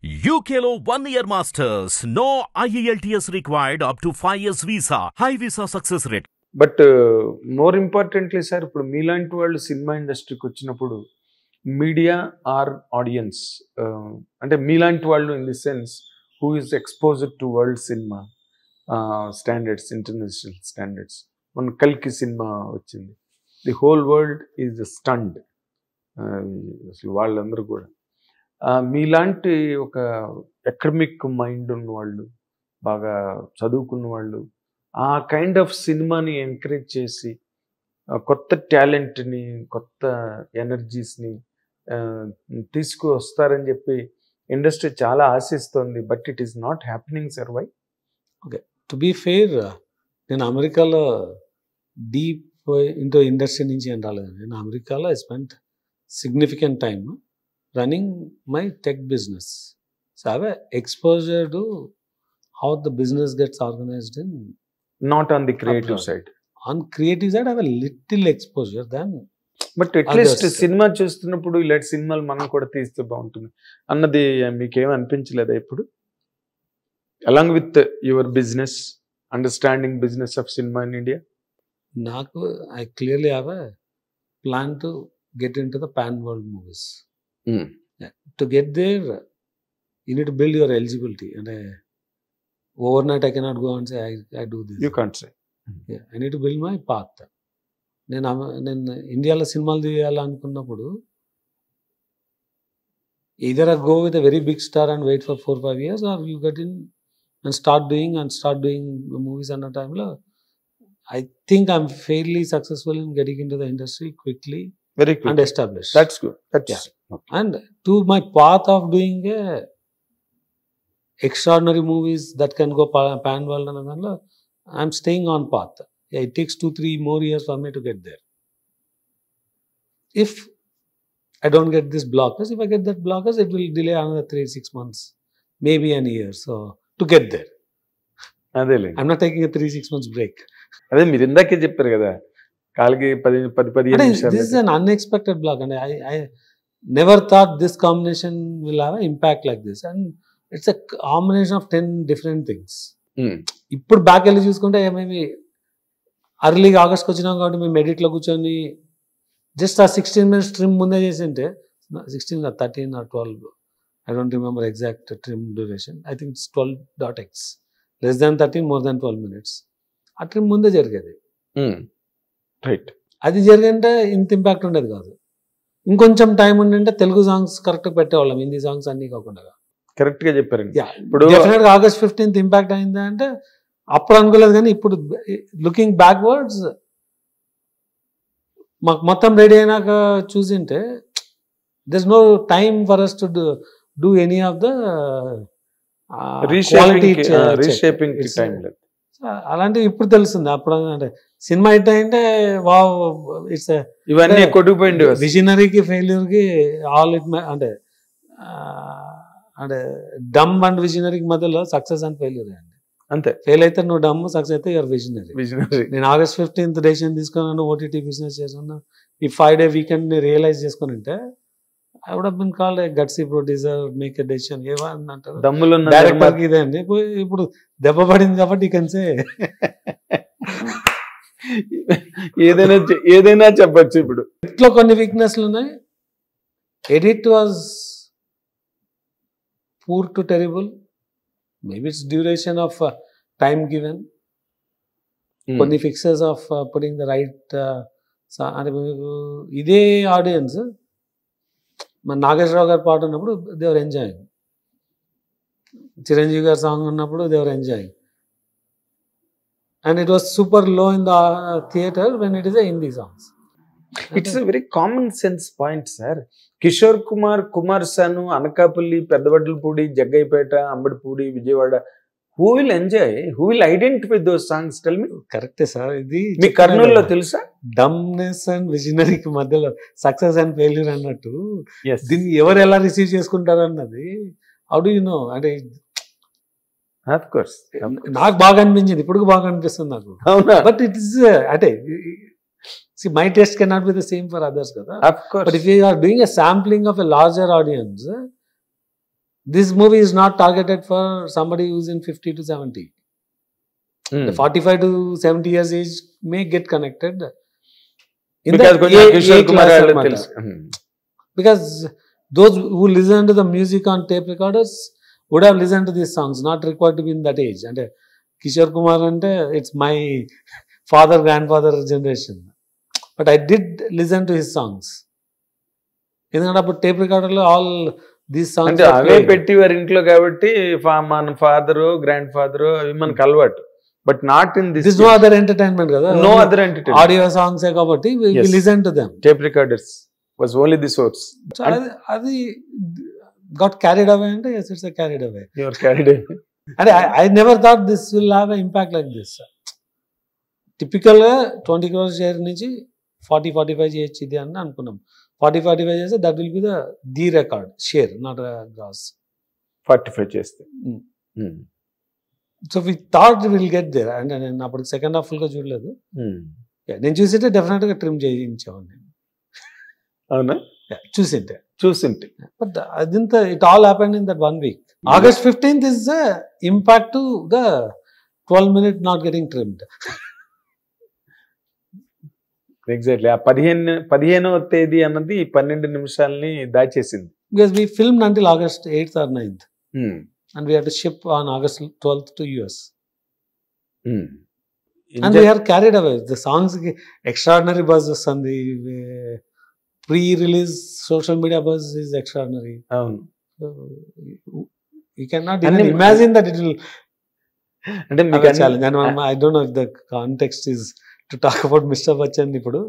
UKలో 1 year masters. No IELTS required up to 5 years visa. High visa success rate. But more importantly sir, ఇప్పుడు మీలాంటి వాళ్ళు cinema ఇండస్ట్రీకి వచ్చినప్పుడు media are audience, అంటే మీలాంటి వాళ్ళు in the sense who is exposed to world cinema standards, international standards. మన కల్కి సినిమా వచ్చింది, the whole world is stunned. అసలు వాళ్ళందరూ కూడా మీలాంటి ఒక అకాడమిక్ మైండ్ ఉన్న వాళ్ళు, బాగా చదువుకున్న వాళ్ళు, ఆ కైండ్ ఆఫ్ సినిమాని ఎంకరేజ్ చేసి కొత్త టాలెంట్ని, కొత్త ఎనర్జీస్ని తీసుకువస్తారని చెప్పి ఇండస్ట్రీ చాలా ఆశిస్తోంది. But it is not happening sir. Why? Okay, to be fair, నేను అమెరికాలో డీప్ ఇంటూ ఇండస్ట్రీ నుంచి ఏం రాలేదు. నేను అమెరికాలో I spent significant time running my tech business. So I have exposure to how the business gets organized in not on the creative side. on creative side I have a little exposure than but at least others. Cinema చూస్తున్నప్పుడు ఇలాంటి సినిమాలు మనం కూడా తీస్తే బాగుంటుంది అన్నది మీకేం అనిపించలేదా ఇప్పుడు? Along with your business, understanding business of cinema in India. నాకు I clearly have a plan to get into the pan world movies. Yeah. To get there you need to build your eligibility, and overnight I cannot go and say I do this. You can't say. Yeah, I need to build my path. నేను ఇండియాలో సినిమాలు తీయాలనుకున్నప్పుడు either I go with a very big star and wait for 4-5 years, or you get in and start doing movies అన్న టైంలో I think I'm fairly successful in getting into the industry quickly very and good. established. That's good. That's And to my path of doing extraordinary movies that can go pan world and all, I'm staying on path. Yeah, it takes 2-3 more years for me to get there. If I don't get this blockers, if I get that blockers, it will delay another 3-6 months, maybe an year. So to get there, అదేలే. I'm not taking a 3-6 months break. అదే మీరు ఇందాకే చెప్పారు కదా, కాలికి 10-15 And నిమిషాలు. this is an unexpected block, and I never thought this combination will have an impact like this. And it's a combination of 10 different things. ఇప్పుడు back వెళ్ళి చూసుకుంటే మేబీ అర్లీగా ఆగస్ట్కి వచ్చినాం కాబట్టి మేము ఎడిట్లో కూర్చొని జస్ట్ ఆ 16 minutes ట్రిమ్ ముందే చేసి ఉంటే 16 13 or 12, I don't remember exact trim duration. I think it's 12.x, less than 13, more than 12 minutes. ఆ ట్రిమ్ ముందే జరిగేది. రైట్. అది జరిగింటే ఇంత ఇంపాక్ట్ ఉండేది కాదు. ఇంకొంచెం టైం ఉండింటే తెలుగు సాంగ్స్ కరెక్ట్గా పెట్టేవాళ్ళం, హిందీ సాంగ్స్ అన్నీ కాకుండా. కరెక్ట్ గా చెప్పారండి. ఇప్పుడు డెఫినెట్గా August 15th ఇంపాక్ట్ అయిందా అంటే అప్పుడు అనుకోలేదు, కానీ ఇప్పుడు లుకింగ్ బ్యాక్వర్డ్స్ మాకు మొత్తం రెడీ అయినాక చూసింటే there is no time for us to do any of the reshaping time లేదు. అలాంటివి ఇప్పుడు తెలుస్తుంది. అప్పుడు అంటే సినిమా హిట్ అయింటే వావ్, ఇట్స్ ఇవన్నీ కొట్టుకుపోయింది. విజనరీకి ఫెయిల్యూర్కి ఆల్ ఇట్ అంటే అంటే డమ్ అండ్ విజనరీకి మధ్యలో సక్సెస్ అండ్ ఫెయిల్యూర్ అండి. అంతే. ఫెయిల్ అయితే నువ్వు డమ్, సక్సెస్ అయితే యువర్ విజనరీ. నేను August 15th డెసిషన్ తీసుకున్నాను, ఓటీటీ బిజినెస్ చేస్తున్నా. ఈ 5-day వీకెండ్ రియలైజ్ చేసుకుని ఉంటే I would have been called a gutsy producer, make a decision. ఏమని అంటారు డైరెక్టర్కి ఇదే అండి. ఇప్పుడు దెబ్బ పడింది కాబట్టి ఈ కన్సే ఏదైనా చెప్పచ్చు. ఇప్పుడు ఇట్లా కొన్ని వీక్నెస్లు ఉన్నాయి. Edit was poor to terrible. Maybe it's duration of time given. కొన్ని fixes of putting the right. అంటే ఇదే ఆడియన్స్ మన నాగేశ్వరరావు గారి పాట ఉన్నప్పుడు దేవర్ ఎంజాయింగ్, చిరంజీవి గారి సాంగ్ ఉన్నప్పుడు they were enjoying, and it was super low in the theatre when it is a Hindi songs. It's a very common sense point sir. Kishore Kumar, Kumar Sanu, Anakapalli, Peddavadlapudi, Jaggayyapeta, Ambadipudi, Vijayawada, who will enjoy, who will identify those songs? Tell me. కరెక్టే sir. ఇది మీ కర్నూలులో తెలుసా dumbness and విజనరీకి మధ్యలో success and failure అన్నట్టు Yes. దీన్ని ఎవరు ఎలా receive చేసుకుంటారు అన్నది హౌ డు యు నో. అంటే ఆఫ్ కోర్స్ నాకు బాగా అనిపించింది, ఇప్పుడు బాగా అనిపిస్తుంది నాకు. అవునా? బట్ ఇట్ ఇస్ అంటే see, my taste cannot be the same for others, kada. Of course. But if you are doing a sampling of a larger audience, this movie is not targeted for somebody who's in 50 to 70. The 45 to 70 years age may get connected. In Because the కొంచెం Kishore Kumar class వాళ్ళు అన్నమాట. తెలుసు. Because those who listen to the music on tape recorders would have listened to these songs, not required to be in that age. And Kishore Kumar ante it's my father, grandfather generation. But I did listen to his songs. ఎందుకంటే అప్పుడు tape రికార్డర్లో all these songs అంటే అవే పెట్టి వారి ఇంట్లో కాబట్టి మన father grand father అవి మనకు అలవాటు. But not in this no other entertainment కదా, no other entertainment. Audio songs కాబట్టి we listen to them. Tape recorders was only the source. So అది గాట్ క్యారీడ్ అవే అంటే yes, it's a carried away. You are carried away. అంటే I never thought this will have an impact like this. టిపికల్గా 20 crores share నుంచి 40-45 చేయొచ్చు ఇది అని అనుకున్నాం. 40-45 చేస్తే that will be the record share, not gross. 45 చేస్తే. So we thought will get there. అంటే నేను అప్పుడు సెకండ్ హాఫ్ ఫుల్గా చూడలేదు. నేను చూసింటే డెఫినెట్గా ట్రిమ్ చేయించేవాడిని. అవునా? చూసింటే బట్ అదంత it all happened in that 1 week. August 15th is the impact to the 12-minute not getting trimmed. Exactly. ఆ 15వ తేదీ అన్నది 12 నిమిషాలని దాచేసింది. Because we filmed until August 8th or 9th. And we had to ship on August 12th to US. And we are carried away. The songs extraordinary buzz వస్తుంది. Pre-release social media buzz is extraordinary. You cannot even imagine that it will అంటే challenge. And I don't know if the context is to talk about Mr. Bachchan ఇప్పుడు.